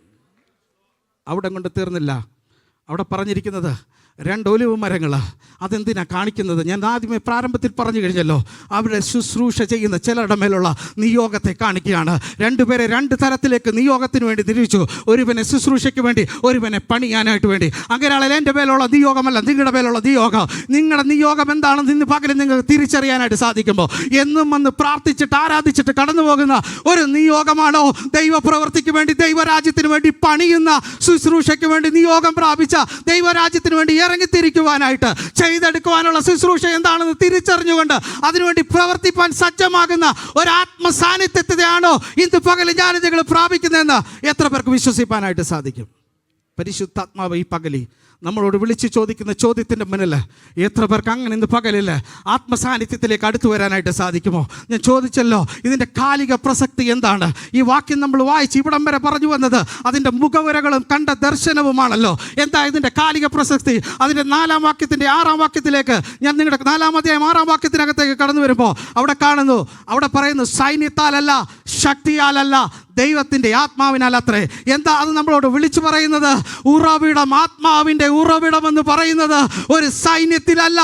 അവിടെ കൊണ്ട് തീർന്നില്ല. അവിടെ പറഞ്ഞിരിക്കുന്നത് 2 ഒലിവ് മരങ്ങൾ. അതെന്തിനാ കാണിക്കുന്നത്? ഞാൻ ആദ്യമേ പ്രാരംഭത്തിൽ പറഞ്ഞു കഴിഞ്ഞല്ലോ. അവിടെ ശുശ്രൂഷ ചെയ്യുന്ന ചിലരുടെ മേലുള്ള നിയോഗത്തെ കാണിക്കുകയാണ്. 2 പേരെ 2 തരത്തിലേക്ക് നിയോഗത്തിന് വേണ്ടി തിരിച്ചു. ഒരുവനെ ശുശ്രൂഷയ്ക്ക് വേണ്ടി, ഒരുവനെ പണിയാനായിട്ട് വേണ്ടി. അങ്ങനെയാണെങ്കിൽ എൻ്റെ മേലുള്ള നിയോഗമല്ല നിങ്ങളുടെ മേലുള്ള നിയോഗം. നിങ്ങളുടെ നിയോഗം എന്താണെന്ന് ഇന്ന് പകരം നിങ്ങൾക്ക് തിരിച്ചറിയാനായിട്ട് സാധിക്കുമ്പോൾ എന്നും വന്ന് പ്രാർത്ഥിച്ചിട്ട് ആരാധിച്ചിട്ട് കടന്നു പോകുന്ന ഒരു നിയോഗമാണോ? ദൈവപ്രവൃത്തിക്ക് വേണ്ടി, ദൈവരാജ്യത്തിന് വേണ്ടി പണിയുന്ന, ശുശ്രൂഷയ്ക്ക് വേണ്ടി നിയോഗം പ്രാപിച്ച, ദൈവരാജ്യത്തിന് വേണ്ടി ഇറങ്ങിത്തിരിക്കുവാനായിട്ട് ചെയ്തെടുക്കുവാനുള്ള ശുശ്രൂഷ എന്താണെന്ന് തിരിച്ചറിഞ്ഞുകൊണ്ട് അതിനുവേണ്ടി പ്രവർത്തിപ്പാൻ സജ്ജമാകുന്ന ഒരു ആത്മസാന്നിധ്യത്തെയാണോ ഇന്ന് പകൽ ഞാൻ നിങ്ങൾ പ്രാപിക്കുന്നതെന്ന് എത്ര പേർക്ക് വിശ്വസിപ്പാനായിട്ട് സാധിക്കും? പരിശുദ്ധാത്മാവ് ഈ പകലി നമ്മളോട് വിളിച്ച് ചോദിക്കുന്ന ചോദ്യത്തിൻ്റെ മുന്നിൽ എത്ര പേർക്ക് അങ്ങനെ ഇന്ന് പകലിൽ ആത്മസാന്നിധ്യത്തിലേക്ക് അടുത്തു വരാനായിട്ട് സാധിക്കുമോ? ഞാൻ ചോദിച്ചല്ലോ, ഇതിൻ്റെ കാലിക പ്രസക്തി എന്താണ്? ഈ വാക്യം നമ്മൾ വായിച്ച് ഇവിടം വരെ പറഞ്ഞു വന്നത് അതിൻ്റെ മുഖവരകളും കണ്ട ദർശനവുമാണല്ലോ. എന്താ ഇതിൻ്റെ കാലിക പ്രസക്തി? അതിൻ്റെ 4-ാം വാക്യത്തിൻ്റെ 6-ാം വാക്യത്തിലേക്ക് ഞാൻ നിങ്ങളുടെ 4-ാം അധ്യായം 6-ാം വാക്യത്തിനകത്തേക്ക് കടന്നു വരുമ്പോൾ അവിടെ കാണുന്നു, അവിടെ പറയുന്നു സൈന്യത്താലല്ല, ശക്തിയാലല്ല, ദൈവത്തിൻ്റെ ആത്മാവിനാൽ അത്രേ. എന്താ അത് നമ്മളോട് വിളിച്ചു പറയുന്നത്? ഉറവിടം, ആത്മാവിൻ്റെ ഉറവിടമെന്ന് പറയുന്നത് ഒരു സൈന്യത്തിലല്ല,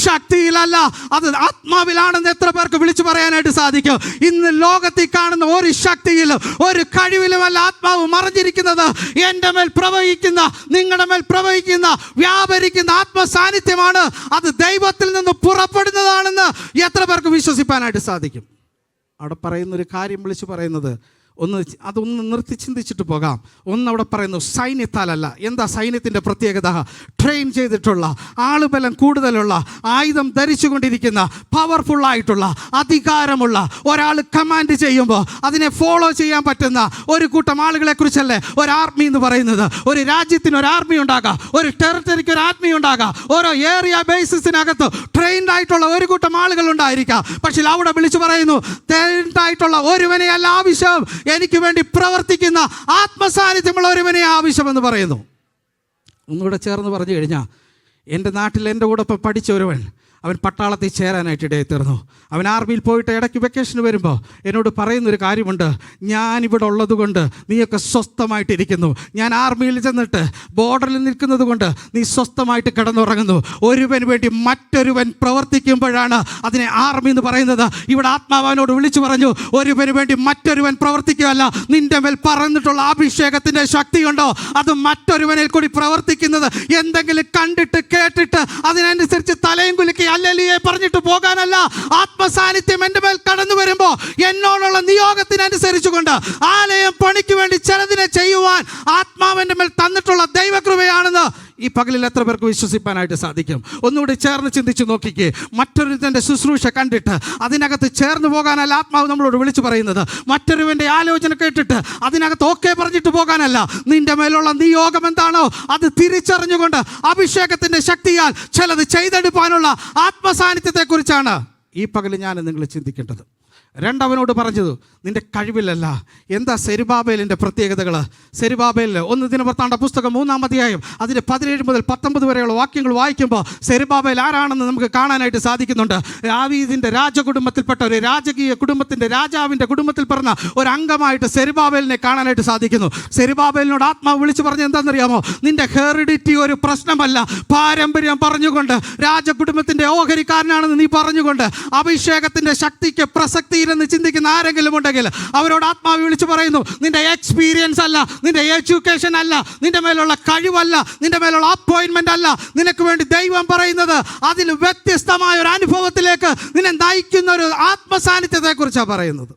ശക്തിയിലല്ല, അത് ആത്മാവിലാണെന്ന് എത്ര പേർക്ക് വിളിച്ചു പറയാനായിട്ട് സാധിക്കും? ഇന്ന് ലോകത്തിൽ കാണുന്ന ഒരു ശക്തിയിലും ഒരു കഴിവിലുമല്ല ആത്മാവ് മറഞ്ഞിരിക്കുന്നത്. എൻ്റെ മേൽ പ്രവഹിക്കുന്ന, നിങ്ങളുടെ മേൽ പ്രവഹിക്കുന്ന, വ്യാപരിക്കുന്ന ആത്മസാന്നിധ്യമാണ്. അത് ദൈവത്തിൽ നിന്ന് പുറപ്പെടുന്നതാണെന്ന് എത്ര പേർക്ക് വിശ്വസിപ്പാനായിട്ട് സാധിക്കും? അവിടെ പറയുന്നൊരു കാര്യം വിളിച്ചു പറയുന്നത് അതൊന്ന് നിർത്തി ചിന്തിച്ചിട്ട് പോകാം. അവിടെ പറയുന്നു സൈന്യത്താലല്ല. എന്താ സൈന്യത്തിൻ്റെ പ്രത്യേകത? ട്രെയിൻ ചെയ്തിട്ടുള്ള, ആളുബലം കൂടുതലുള്ള, ആയുധം ധരിച്ചുകൊണ്ടിരിക്കുന്ന, പവർഫുള്ളായിട്ടുള്ള, അധികാരമുള്ള ഒരാൾ കമാൻഡ് ചെയ്യുമ്പോൾ അതിനെ ഫോളോ ചെയ്യാൻ പറ്റുന്ന ഒരു കൂട്ടം ആളുകളെ കുറിച്ചല്ലേ ഒരു ആർമി എന്ന് പറയുന്നത്. ഒരു രാജ്യത്തിന് ഒരു ആർമി ഉണ്ടാകാം, ഒരു ടെറിട്ടറിക്ക് ഒരു ആർമി ഉണ്ടാകാം, ഓരോ ഏരിയ ബേസിസിനകത്ത് ട്രെയിൻഡ് ആയിട്ടുള്ള ഒരു കൂട്ടം ആളുകൾ ഉണ്ടായിരിക്കാം. പക്ഷേ അവിടെ വിളിച്ചു പറയുന്നു ട്രെയിൻഡ് ആയിട്ടുള്ള ഒരുവനെയല്ല ആവശ്യം, എനിക്ക് വേണ്ടി പ്രവർത്തിക്കുന്ന ആത്മസാന്നിധ്യമുള്ള ഒരുവനെ ആവശ്യമെന്ന് പറയുന്നു. ഒന്നുകൂടെ ചേർന്ന് പറഞ്ഞു കഴിഞ്ഞാൽ, എൻ്റെ നാട്ടിൽ എൻ്റെ കൂടെ പഠിച്ച ഒരുവൻ, അവൻ പട്ടാളത്തിൽ ചേരാനായിട്ട് ഇടയിൽ തീർന്നു. അവൻ ആർമിയിൽ പോയിട്ട് ഇടയ്ക്ക് വെക്കേഷന് വരുമ്പോൾ എന്നോട് പറയുന്നൊരു കാര്യമുണ്ട്, ഞാനിവിടെ ഉള്ളത് കൊണ്ട് നീയൊക്കെ സ്വസ്ഥമായിട്ടിരിക്കുന്നു. ഞാൻ ആർമിയിൽ ചെന്നിട്ട് ബോർഡറിൽ നിൽക്കുന്നത് കൊണ്ട് നീ സ്വസ്ഥമായിട്ട് കിടന്നുറങ്ങുന്നു. ഒരുവന് വേണ്ടി മറ്റൊരുവൻ പ്രവർത്തിക്കുമ്പോഴാണ് അതിനെ ആർമി എന്ന് പറയുന്നത്. ഇവിടെ ആത്മാവിനോട് വിളിച്ചു പറഞ്ഞു, ഒരുവന് വേണ്ടി മറ്റൊരുവൻ പ്രവർത്തിക്കുകയല്ല, നിന്റെ മേൽ പറഞ്ഞിട്ടുള്ള അഭിഷേകത്തിൻ്റെ ശക്തി ഉണ്ടോ അത് മറ്റൊരുവനിൽ കൂടി പ്രവർത്തിക്കുന്നത്. എന്തെങ്കിലും കണ്ടിട്ട് കേട്ടിട്ട് അതിനനുസരിച്ച് തലയും കുലുക്കി ഹല്ലേലൂയ പറഞ്ഞിട്ട് പോകാനല്ല. ആത്മസാന്നിധ്യം എൻ്റെ മേൽ കടന്നു വരുമ്പോൾ എന്നോടുള്ള നിയോഗത്തിനനുസരിച്ചുകൊണ്ട് ആലയം പണിക്ക് വേണ്ടി ചിലതിനെ ചെയ്യുവാൻ ആത്മാവിൻ്റെ മേൽ തന്നിട്ടുള്ള ദൈവകൃപയാണെന്ന് ഈ പകലിൽ എത്ര പേർക്ക് വിശ്വസിപ്പാനായിട്ട് സാധിക്കും? ഒന്നുകൂടി ചേർന്ന് ചിന്തിച്ച് നോക്കിക്കേ. മറ്റൊരുത്തൻ്റെ ശുശ്രൂഷ കണ്ടിട്ട് അതിനകത്ത് ചേർന്ന് പോകാനല്ല ആത്മാവ് നമ്മളോട് വിളിച്ചു പറയുന്നത്. മറ്റൊരുവൻ്റെ ആലോചന കേട്ടിട്ട് അതിനകത്ത് ഓക്കെ പറഞ്ഞിട്ട് പോകാനല്ല. നിന്റെ മേലുള്ള നിയോഗം എന്താണോ അത് തിരിച്ചറിഞ്ഞുകൊണ്ട് അഭിഷേകത്തിൻ്റെ ശക്തിയാൽ ചിലത് ചെയ്തെടുക്കാനുള്ള ആത്മസാന്നിധ്യത്തെക്കുറിച്ചാണ് ഈ പകൽ ഞാൻ നിങ്ങൾ ചിന്തിക്കേണ്ടത്. രണ്ടവനോട് പറഞ്ഞത് നിൻ്റെ കഴിവിലല്ല. എന്താ സെരുബാബേലിൻ്റെ പ്രത്യേകതകൾ? സെരുബാബേലിൽ 1 ദിനവൃത്താന്ത പുസ്തകം 3-ാം അധ്യായം അതിൻ്റെ 17 മുതൽ 19 വരെയുള്ള വാക്യങ്ങൾ വായിക്കുമ്പോൾ സെരുബാബേൽ ആരാണെന്ന് നമുക്ക് കാണാനായിട്ട് സാധിക്കുന്നുണ്ട്. ദാവീദിൻ്റെ രാജകുടുംബത്തിൽപ്പെട്ട ഒരു രാജകീയ കുടുംബത്തിൻ്റെ രാജാവിൻ്റെ കുടുംബത്തിൽ പറഞ്ഞ ഒരു അംഗമായിട്ട് സെരുബാബേലിനെ കാണാനായിട്ട് സാധിക്കുന്നു. സെരുബാബേലിനോട് ആത്മാവ് വിളിച്ചു പറഞ്ഞത് എന്താണെന്നറിയാമോ? നിൻ്റെ ഹെറിഡിറ്റി ഒരു പ്രശ്നമല്ല, പാരമ്പര്യം പറഞ്ഞുകൊണ്ട് രാജകുടുംബത്തിൻ്റെ ഓഹരിക്കാരനാണെന്ന് നീ പറഞ്ഞുകൊണ്ട് അഭിഷേകത്തിൻ്റെ ശക്തിക്ക് പ്രസക്തി എന്ന് ചിന്തിക്കുന്ന ആരെങ്കിലും ഉണ്ടെങ്കിൽ അവരോട് ആത്മാവ് വിളിച്ചു പറയുന്നു, നിന്റെ എക്സ്പീരിയൻസ് അല്ല, നിന്റെ എഡ്യൂക്കേഷൻ അല്ല, നിന്റെ മേലുള്ള കഴിവല്ല, നിന്റെ മേലുള്ള അപ്പോയിൻമെന്റ് അല്ല, നിനക്ക് വേണ്ടി ദൈവം പറയുന്നത് അതിൽ വ്യത്യസ്തമായ ഒരു അനുഭവത്തിലേക്ക് നിന്നെ നയിക്കുന്ന ഒരു ആത്മസാന്നിധ്യത്തെ കുറിച്ചാണ് പറയുന്നത്.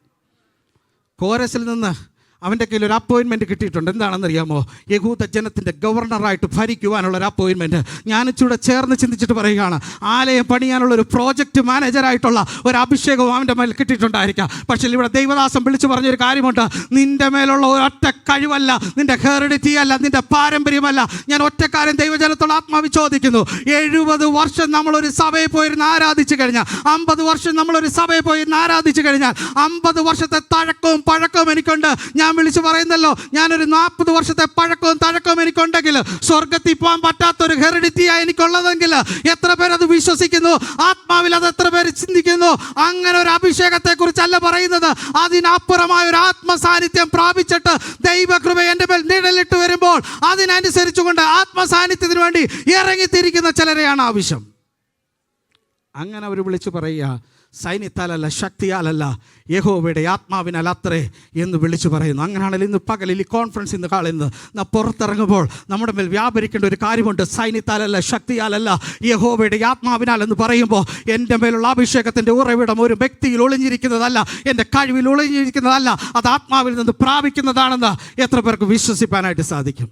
കോരസിൽ നിന്ന് അവൻ്റെ കയ്യിൽ ഒരു അപ്പോയിൻമെൻറ്റ് കിട്ടിയിട്ടുണ്ട്. എന്താണെന്നറിയാമോ? യഹൂദ ജനത്തിൻ്റെ ഗവർണറായിട്ട് ഭരിക്കുവാനുള്ള ഒരു അപ്പോയിൻമെൻറ്റ്. ഞാനിച്ചൂടെ ചേർന്ന് ചിന്തിച്ചിട്ട് പറയുകയാണ്, ആലയം പണിയാനുള്ള ഒരു പ്രോജക്റ്റ് മാനേജറായിട്ടുള്ള ഒരു അഭിഷേകവും അവൻ്റെ മേൽ കിട്ടിയിട്ടുണ്ടായിരിക്കാം. പക്ഷേ ഇവിടെ ദൈവദാസം വിളിച്ചു പറഞ്ഞൊരു കാര്യമുണ്ട്, നിൻ്റെ മേലുള്ള ഒരൊറ്റ കഴിവല്ല, നിൻ്റെ ഹെറിഡിറ്റി അല്ല, നിൻ്റെ പാരമ്പര്യമല്ല. ഞാൻ ഒറ്റക്കാരൻ ദൈവജനത്തോട് ആത്മാവി ചോദിക്കുന്നു, 70 വർഷം നമ്മളൊരു സഭയിൽ പോയിരുന്ന് ആരാധിച്ചു കഴിഞ്ഞാൽ, 50 വർഷം നമ്മളൊരു സഭയിൽ പോയിരുന്ന് ആരാധിച്ചു കഴിഞ്ഞാൽ, 50 വർഷത്തെ തഴക്കവും പഴക്കവും എനിക്കുണ്ട്. ഞാൻ വിളിച്ചു പറയുന്നല്ലോ, ഞാനൊരു 40 വർഷത്തെ പഴക്കവും തഴക്കവും എനിക്കുണ്ടെങ്കിൽ സ്വർഗത്തിൽ പോകാൻ പറ്റാത്തൊരു ഹെറിഡിറ്റിയാണ് എനിക്കുള്ളതെങ്കിൽ എത്ര പേരത് വിശ്വസിക്കുന്നു? ആത്മാവിൽ അത് എത്ര പേര് ചിന്തിക്കുന്നു? അങ്ങനെ ഒരു അഭിഷേകത്തെ കുറിച്ചല്ല പറയുന്നത്, അതിനപ്പുറമായ ഒരു ആത്മസാന്നിധ്യം പ്രാപിച്ചിട്ട് ദൈവകൃപ എൻ്റെ മേൽ നിഴലിട്ട് വരുമ്പോൾ അതിനനുസരിച്ചുകൊണ്ട് ആത്മസാന്നിധ്യത്തിന് വേണ്ടി ഇറങ്ങിത്തിരിക്കുന്ന ചിലരെയാണ് ആവശ്യം. അങ്ങനെ അവർ വിളിച്ചു പറയുക, സൈന്യത്താലല്ല, ശക്തിയാലല്ല, യഹോവയുടെ ആത്മാവിനാൽ അത്രേ എന്ന് വിളിച്ചു പറയുന്നു. അങ്ങനെയാണെങ്കിൽ ഇന്ന് പകലിൽ ഈ കോൺഫറൻസ് ഇന്ന് കാളുന്നത് നാം പുറത്തിറങ്ങുമ്പോൾ നമ്മുടെ മേൽ വ്യാപരിക്കേണ്ട ഒരു കാര്യമുണ്ട്. സൈന്യത്താലല്ല, ശക്തിയാലല്ല, യഹോവയുടെ ആത്മാവിനാൽ എന്ന് പറയുമ്പോൾ എൻ്റെ മേലുള്ള അഭിഷേകത്തിൻ്റെ ഉറവിടം ഒരു വ്യക്തിയിൽ ഒളിഞ്ഞിരിക്കുന്നതല്ല, എൻ്റെ കഴിവിൽ ഒളിഞ്ഞിരിക്കുന്നതല്ല, അത് ആത്മാവിൽ നിന്ന് പ്രാപിക്കുന്നതാണെന്ന് എത്ര പേർക്ക് വിശ്വസിപ്പാനായിട്ട് സാധിക്കും?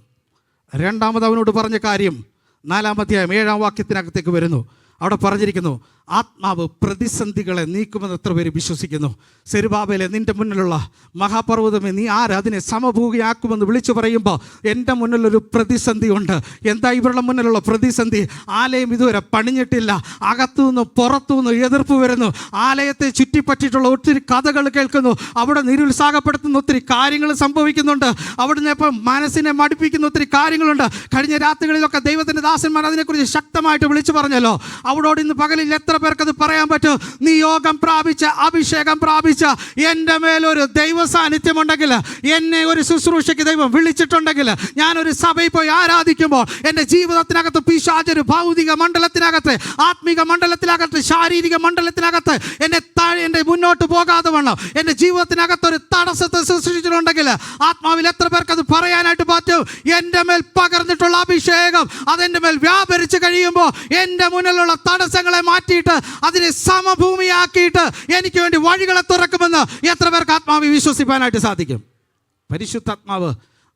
രണ്ടാമത് അവനോട് പറഞ്ഞ കാര്യം 4-ാം അധ്യായം 7-ാം വാക്യത്തിനകത്തേക്ക് വരുന്നു. അവിടെ പറഞ്ഞിരിക്കുന്നു, ആത്മാവ് പ്രതിസന്ധികളെ നീക്കുമെന്ന് എത്ര പേര് വിശ്വസിക്കുന്നു? സെരുബാബേലെ, നിൻ്റെ മുന്നിലുള്ള മഹാപർവ്വതമേ, നീ ആര് അതിനെ സമഭൂമിയാക്കുമെന്ന് വിളിച്ചു പറയുമ്പോൾ എൻ്റെ മുന്നിലൊരു പ്രതിസന്ധി ഉണ്ട്. എന്താ ഇവരുടെ മുന്നിലുള്ള പ്രതിസന്ധി? ആലയം ഇതുവരെ പണിഞ്ഞിട്ടില്ല, അകത്തുനിന്ന് പുറത്തുനിന്ന് എതിർപ്പ് വരുന്നു, ആലയത്തെ ചുറ്റിപ്പറ്റിയിട്ടുള്ള ഒത്തിരി കഥകൾ കേൾക്കുന്നു, അവിടെ നിരുത്സാഹപ്പെടുത്തുന്ന ഒത്തിരി കാര്യങ്ങൾ സംഭവിക്കുന്നുണ്ട്, അവിടുന്ന് ഇപ്പം മനസ്സിനെ മടുപ്പിക്കുന്ന ഒത്തിരി കാര്യങ്ങളുണ്ട്. കഴിഞ്ഞ രാത്രികളിലൊക്കെ ദൈവത്തിൻ്റെ ദാസന്മാർ അതിനെക്കുറിച്ച് ശക്തമായിട്ട് വിളിച്ചു പറഞ്ഞല്ലോ. അവിടോട് ഇന്ന് പകലിൽ എത്ര പേർക്കത് പറയാൻ പറ്റും? നിയോഗം പ്രാപിച്ച, അഭിഷേകം പ്രാപിച്ച എൻ്റെ മേലൊരു ദൈവ സാന്നിധ്യമുണ്ടെങ്കിൽ, എന്നെ ഒരു ശുശ്രൂഷയ്ക്ക് ദൈവം വിളിച്ചിട്ടുണ്ടെങ്കിൽ, ഞാനൊരു സഭയിൽ പോയി ആരാധിക്കുമ്പോൾ എൻ്റെ ജീവിതത്തിനകത്ത് പിശാചൊരു ഭൗതിക മണ്ഡലത്തിനകത്ത്, ആത്മീക മണ്ഡലത്തിനകത്ത്, ശാരീരിക മണ്ഡലത്തിനകത്ത് എൻ്റെ മുന്നോട്ട് പോകാതെ വണ്ണം എൻ്റെ ജീവിതത്തിനകത്തൊരു തടസ്സത്തെ സൃഷ്ടിച്ചിട്ടുണ്ടെങ്കിൽ, ആത്മാവിൽ എത്ര പേർക്കത് പറയാനായിട്ട് പറ്റും? എൻ്റെ മേൽ പകർന്നിട്ടുള്ള അഭിഷേകം അതെൻ്റെ മേൽ വ്യാപരിച്ച് കഴിയുമ്പോൾ എൻ്റെ മുന്നിലുള്ള തടസ്സങ്ങളെ മാറ്റിയിട്ട് അതിനെ സമഭൂമിയാക്കിയിട്ട് എനിക്ക് വേണ്ടി വഴികളെ തുറക്കുമെന്ന് എത്ര പേർക്ക് ആത്മാവ് വിശ്വസിപ്പാനായിട്ട് സാധിക്കും? പരിശുദ്ധാത്മാവ്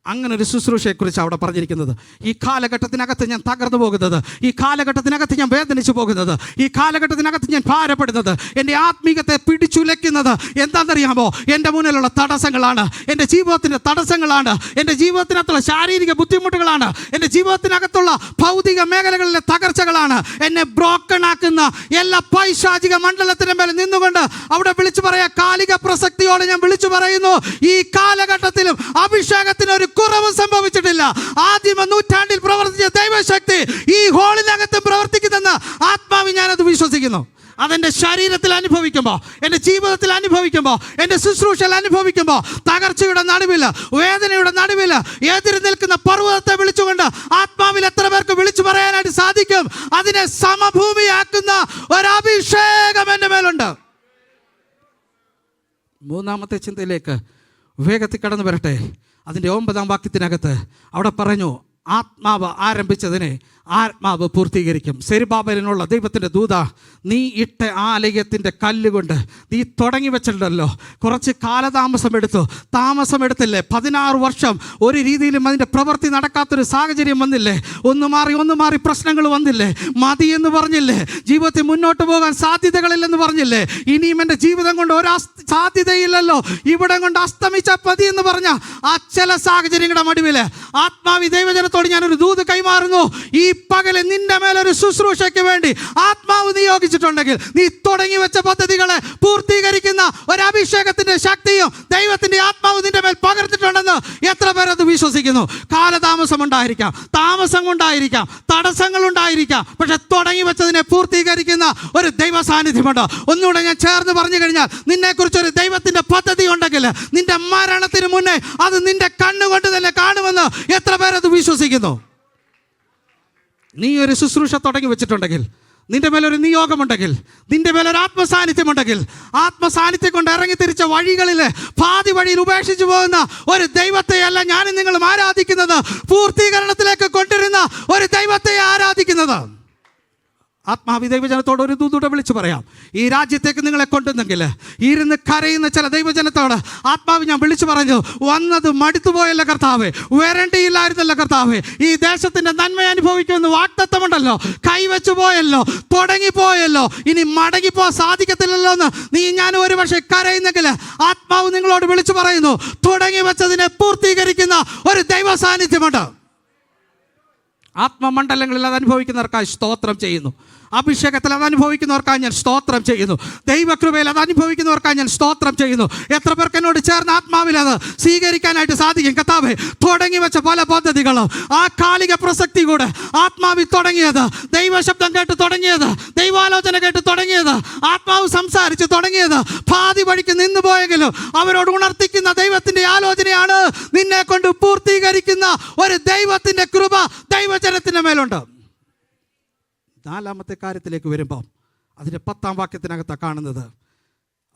അങ്ങനെ ഒരു ശുശ്രൂഷയെക്കുറിച്ച് അവിടെ പറഞ്ഞിരിക്കുന്നത്. ഈ കാലഘട്ടത്തിനകത്ത് ഞാൻ തകർന്നു പോകുന്നത്, ഈ കാലഘട്ടത്തിനകത്ത് ഞാൻ വേദനിച്ചു പോകുന്നത്, ഈ കാലഘട്ടത്തിനകത്ത് ഞാൻ ഭാരപ്പെടുന്നത്, എൻ്റെ ആത്മീകത്തെ പിടിച്ചുലയ്ക്കുന്നത് എന്താണെന്നറിയാമോ? എൻ്റെ മുന്നിലുള്ള തടസ്സങ്ങളാണ്, എൻ്റെ ജീവിതത്തിൻ്റെ തടസ്സങ്ങളാണ്, എൻ്റെ ജീവിതത്തിനകത്തുള്ള ശാരീരിക ബുദ്ധിമുട്ടുകളാണ്, എൻ്റെ ജീവിതത്തിനകത്തുള്ള ഭൗതിക മേഖലകളിലെ തകർച്ചകളാണ്. എന്നെ ബ്രോക്കൺ ആക്കുന്ന എല്ലാ പൈശാചിക മണ്ഡലത്തിൻ്റെ മേലെ നിന്നുകൊണ്ട് അവിടെ വിളിച്ചു പറയാ, കാലിക പ്രസക്തിയോടെ ഞാൻ വിളിച്ചു പറയുന്നു, ഈ കാലഘട്ടത്തിലും അഭിഷേകത്തിന് ഒരു കുറവും സംഭവിച്ചിട്ടില്ല. ആദിമ നൂറ്റാണ്ടിൽ പ്രവർത്തിച്ച ദൈവശക്തി ഈ ഹോളിനകത്തും പ്രവർത്തിക്കുന്നെന്ന് ആത്മാവിൽ ഞാനത് വിശ്വസിക്കുന്നു. അതെൻ്റെ ശരീരത്തിൽ അനുഭവിക്കുമ്പോൾ, എൻ്റെ ജീവിതത്തിൽ അനുഭവിക്കുമ്പോൾ, എൻ്റെ ശുശ്രൂഷയിൽ അനുഭവിക്കുമ്പോൾ, തകർച്ചയുടെ നടുവിൽ, വേദനയുടെ നടുവിൽ എതിര് നിൽക്കുന്ന പർവ്വതത്തെ വിളിച്ചുകൊണ്ട് ആത്മാവിൽ എത്ര പേർക്ക് വിളിച്ചു പറയാനായിട്ട് സാധിക്കും? അതിനെ സമഭൂമിയാക്കുന്ന ഒരഭിഷേകം എൻ്റെ മേലുണ്ട്. മൂന്നാമത്തെ ചിന്തയിലേക്ക് വേഗത്തിൽ കടന്നു വരട്ടെ. അതിൻ്റെ 9-ാം വാക്യത്തിനകത്ത് അവിടെ പറഞ്ഞു, ആത്മാവ് ആരംഭിച്ചതിനെ ആത്മാവ് പൂർത്തീകരിക്കും. സെരുബ്ബാബേലിനുള്ള ദൈവത്തിൻ്റെ ദൂത, നീ ഇട്ട ആലയത്തിൻ്റെ കല്ലുകൊണ്ട് നീ തുടങ്ങി വെച്ചിട്ടുണ്ടല്ലോ, കുറച്ച് താമസം എടുത്തില്ലേ? 16 വർഷം ഒരു രീതിയിലും അതിൻ്റെ പ്രവൃത്തി നടക്കാത്തൊരു സാഹചര്യം വന്നില്ലേ? ഒന്ന് മാറി പ്രശ്നങ്ങൾ വന്നില്ലേ? മതി എന്ന് പറഞ്ഞില്ലേ? ജീവിതത്തിൽ മുന്നോട്ട് പോകാൻ സാധ്യതകളില്ലെന്ന് പറഞ്ഞില്ലേ? ഇനിയും എൻ്റെ ജീവിതം കൊണ്ട് ഒരു സാധ്യതയില്ലല്ലോ, ഇവിടെ കൊണ്ട് അസ്തമിച്ച മതി എന്ന് പറഞ്ഞ ആ ചില സാഹചര്യങ്ങളുടെ മടുവിൽ ആത്മാവി ദൈവജനത്തോട് ഞാനൊരു ദൂത് കൈമാറുന്നു. ഈ പകല് നിന്റെ മേലൊരു ശുശ്രൂഷയ്ക്ക് വേണ്ടി ആത്മാവ് നിയോഗിച്ചിട്ടുണ്ടെങ്കിൽ, നീ തുടങ്ങി വെച്ച പദ്ധതികളെ പൂർത്തീകരിക്കുന്ന ഒരു അഭിഷേകത്തിന്റെ ശക്തിയും ദൈവത്തിന്റെ ആത്മാവ് നിന്റെ മേൽ പകർന്നിട്ടുണ്ടെന്ന് എത്ര പേരത് വിശ്വസിക്കുന്നു? കാലതാമസം ഉണ്ടായിരിക്കാം, താമസം ഉണ്ടായിരിക്കാം, തടസ്സങ്ങൾ ഉണ്ടായിരിക്കാം, പക്ഷെ തുടങ്ങി വെച്ചതിനെ പൂർത്തീകരിക്കുന്ന ഒരു ദൈവ സാന്നിധ്യമുണ്ട്. ഒന്നുകൂടെ ഞാൻ ചേർന്ന് പറഞ്ഞു കഴിഞ്ഞാൽ, നിന്നെക്കുറിച്ചൊരു ദൈവത്തിന്റെ പദ്ധതി ഉണ്ടെങ്കിൽ നിന്റെ മരണത്തിന് മുന്നേ അത് നിന്റെ കണ്ണുകൊണ്ട് തന്നെ കാണുമെന്ന് എത്ര പേരത് വിശ്വസിക്കുന്നു? നീ ഒരു ശുശ്രൂഷ തുടങ്ങി വെച്ചിട്ടുണ്ടെങ്കിൽ, നിന്റെ മേലൊരു നിയോഗമുണ്ടെങ്കിൽ, നിന്റെ മേലൊരു ആത്മസാന്നിധ്യമുണ്ടെങ്കിൽ, ആത്മസാന്നിധ്യം കൊണ്ട് ഇറങ്ങി തിരിച്ച വഴികളിൽ പാതി വഴിയിൽ ഉപേക്ഷിച്ചു പോകുന്ന ഒരു ദൈവത്തെയല്ല ഞാനും നിങ്ങളും ആരാധിക്കുന്നത്, പൂർത്തീകരണത്തിലേക്ക് കൊണ്ടുവരുന്ന ഒരു ദൈവത്തെ ആരാധിക്കുന്നത്. ആത്മാവി ദൈവജനത്തോട് ഒരു ദൂതൂടെ വിളിച്ചു പറയാം, ഈ രാജ്യത്തേക്ക് നിങ്ങളെ കൊണ്ടുവന്നെങ്കിൽ, ഇരുന്ന് കരയുന്ന ചില ദൈവജനത്തോട് ആത്മാവ് ഞാൻ വിളിച്ചു പറഞ്ഞു, വന്നത് മടുത്തുപോയല്ല കർത്താവേ, വരണ്ടിയില്ലായിരുന്നല്ല കർത്താവേ, ഈ ദേശത്തിൻ്റെ നന്മ അനുഭവിക്കുമെന്ന് വാഗ്ദത്തമുണ്ടല്ലോ, കൈവച്ചു പോയല്ലോ, തുടങ്ങിപ്പോയല്ലോ, ഇനി മടങ്ങിപ്പോകാൻ സാധിക്കത്തില്ലല്ലോ എന്ന് നീ ഞാൻ ഒരു പക്ഷേ കരയുന്നെങ്കിൽ, ആത്മാവ് നിങ്ങളോട് വിളിച്ചു പറയുന്നു, തുടങ്ങി വെച്ചതിനെ പൂർത്തീകരിക്കുന്ന ഒരു ദൈവ സാന്നിധ്യമുണ്ട്. ആത്മമണ്ഡലങ്ങളിൽ അത് അനുഭവിക്കുന്നവർക്കായി സ്തോത്രം ചെയ്യുന്നു. അഭിഷേകത്തിൽ അത് അനുഭവിക്കുന്നവർക്കായി ഞാൻ സ്തോത്രം ചെയ്യുന്നു. ദൈവകൃപയിൽ അത് അനുഭവിക്കുന്നവർക്കായി ഞാൻ സ്തോത്രം ചെയ്യുന്നു. എത്ര പേർക്ക് എന്നോട് ചേർന്ന് ആത്മാവിൽ അത് സ്വീകരിക്കാനായിട്ട് സാധിക്കും? കർത്താവേ, തുടങ്ങി വെച്ച പല പദ്ധതികളും ആ കാലിക പ്രസക്തി കൂടെ ആത്മാവിൽ തുടങ്ങിയത്, ദൈവശബ്ദം കേട്ട് തുടങ്ങിയത്, ദൈവാലോചന കേട്ട് തുടങ്ങിയത്, ആത്മാവ് സംസാരിച്ച് തുടങ്ങിയത് പാതി വഴിക്ക് നിന്നു പോയെങ്കിലും അവരോട് ഉണർത്തിക്കുന്ന ദൈവത്തിൻ്റെ ആലോചനയാണ് നിന്നെ കൊണ്ട് പൂർത്തീകരിക്കുന്ന ഒരു ദൈവത്തിൻ്റെ കൃപ ദൈവജനത്തിൻ്റെ മേലുണ്ട്. 4-ാമത്തെ കാര്യത്തിലേക്ക് വരുമ്പോൾ അതിൻ്റെ 10-ാം വാക്യത്തിനകത്താണ് കാണുന്നത്.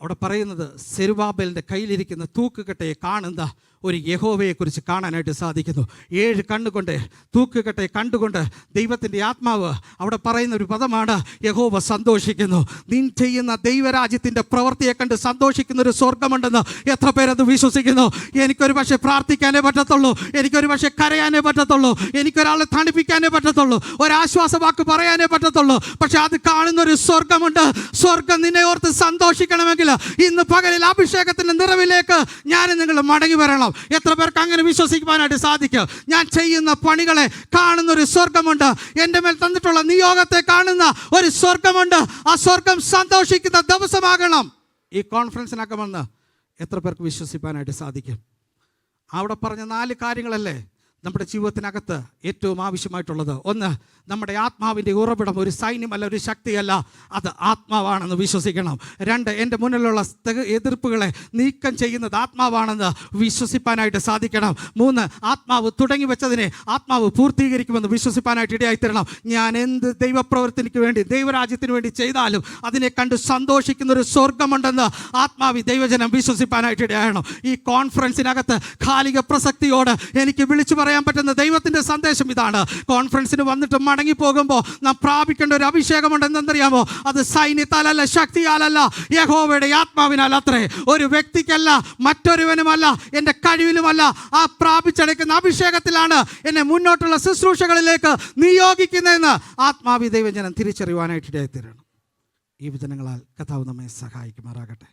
അവിടെ പറയുന്നത്, സെരുബ്ബാബേലിൻ്റെ കയ്യിലിരിക്കുന്ന തൂക്കുകെട്ടയെ കാണുന്ന ഒരു യഹോവയെക്കുറിച്ച് കാണാനായിട്ട് സാധിക്കുന്നു. 7 കണ്ണുകൊണ്ട് തൂക്കുകെട്ടയെ കണ്ടുകൊണ്ട് ദൈവത്തിൻ്റെ ആത്മാവ് അവിടെ പറയുന്ന ഒരു പദമാണ്, യഹോവ സന്തോഷിക്കുന്നു. നീ ചെയ്യുന്ന ദൈവരാജ്യത്തിൻ്റെ പ്രവൃത്തിയെ കണ്ട് സന്തോഷിക്കുന്ന ഒരു സ്വർഗമുണ്ടെന്ന് എത്ര പേരത് വിശ്വസിക്കുന്നു? എനിക്കൊരു പക്ഷേ പ്രാർത്ഥിക്കാനേ പറ്റത്തുള്ളൂ, എനിക്കൊരു പക്ഷേ കരയാനേ പറ്റത്തുള്ളൂ, എനിക്കൊരാളെ തണുപ്പിക്കാനേ പറ്റത്തുള്ളൂ, ഒരാശ്വാസ വാക്ക് പറയാനേ പറ്റത്തുള്ളൂ, പക്ഷെ അത് കാണുന്നൊരു സ്വർഗമുണ്ട്. സ്വർഗം നിന്നെ ഓർത്ത് സന്തോഷിക്കണമെങ്കിൽ ഇന്ന് പകലിൽ അഭിഷേകത്തിൻ്റെ നിറവിലേക്ക് ഞാൻ നിങ്ങൾ മടങ്ങി വരണം. എത്ര പേർക്ക് അങ്ങനെ വിശ്വസിക്കുവാനായിട്ട് സാധിക്കും? ഞാൻ ചെയ്യുന്ന പണികളെ കാണുന്നൊരു സ്വർഗമുണ്ട്, എൻ്റെ മേൽ തന്നിട്ടുള്ള നിയോഗത്തെ കാണുന്ന ഒരു സ്വർഗമുണ്ട്. ആ സ്വർഗം സന്തോഷിക്കുന്ന ദിവസമാകണം ഈ കോൺഫറൻസിനൊക്കെ വന്ന് എത്ര പേർക്ക് വിശ്വസിക്കാനായിട്ട് സാധിക്കും? അവിടെ പറഞ്ഞ 4 കാര്യങ്ങളല്ലേ നമ്മുടെ ജീവിതത്തിനകത്ത് ഏറ്റവും ആവശ്യമായിട്ടുള്ളത്? ഒന്ന്, നമ്മുടെ ആത്മാവിൻ്റെ ഉറവിടം ഒരു സൈന്യമല്ല, ഒരു ശക്തിയല്ല, അത് ആത്മാവാണെന്ന് വിശ്വസിക്കണം. 2, എൻ്റെ മുന്നിലുള്ള എതിർപ്പുകളെ നീക്കം ചെയ്യുന്നത് ആത്മാവാണെന്ന് വിശ്വസിപ്പാനായിട്ട് സാധിക്കണം. 3, ആത്മാവ് തുടങ്ങി വെച്ചതിനെ ആത്മാവ് പൂർത്തീകരിക്കുമെന്ന് വിശ്വസിപ്പാനായിട്ട് ഇടയായിത്തരണം. ഞാൻ എന്ത് ദൈവപ്രവർത്തനത്തിന് വേണ്ടി, ദൈവരാജ്യത്തിന് വേണ്ടി ചെയ്താലും അതിനെ കണ്ട് സന്തോഷിക്കുന്നൊരു സ്വർഗമുണ്ടെന്ന് ആത്മാവി ദൈവജനം വിശ്വസിപ്പാനായിട്ട് ഇടയാകണം. ഈ കോൺഫറൻസിനകത്ത് കാലിക പ്രസക്തിയോട് എനിക്ക് വിളിച്ചു പറയാൻ പറ്റുന്ന ദൈവത്തിൻ്റെ സന്ദേശം ഇതാണ്. കോൺഫറൻസിന് വന്നിട്ട് മടങ്ങി പോകുമ്പോൾ നാം പ്രാപിക്കേണ്ട ഒരു അഭിഷേകമുണ്ട്. എന്തെന്നറിയാമോ? അത് സൈന്യത്താലല്ല, ശക്തിയാലല്ല, യഹോവയുടെ ആത്മാവിനാൽ അത്രേ. ഒരു വ്യക്തിക്കല്ല, മറ്റൊരുവനുമല്ല, എൻ്റെ കഴിവിലുമല്ല. ആ പ്രാപിച്ചെടുക്കുന്ന അഭിഷേകത്തിലാണ് എന്നെ മുന്നോട്ടുള്ള ശുശ്രൂഷകളിലേക്ക് നിയോഗിക്കുന്നതെന്ന് ആത്മാവി ദൈവജനം തിരിച്ചറിയുവാനായിട്ട് ഇടയായിത്തീരണം. ഈ വചനങ്ങളാൽ കർത്താവ് നമ്മെ സഹായിക്കുമാറാകട്ടെ.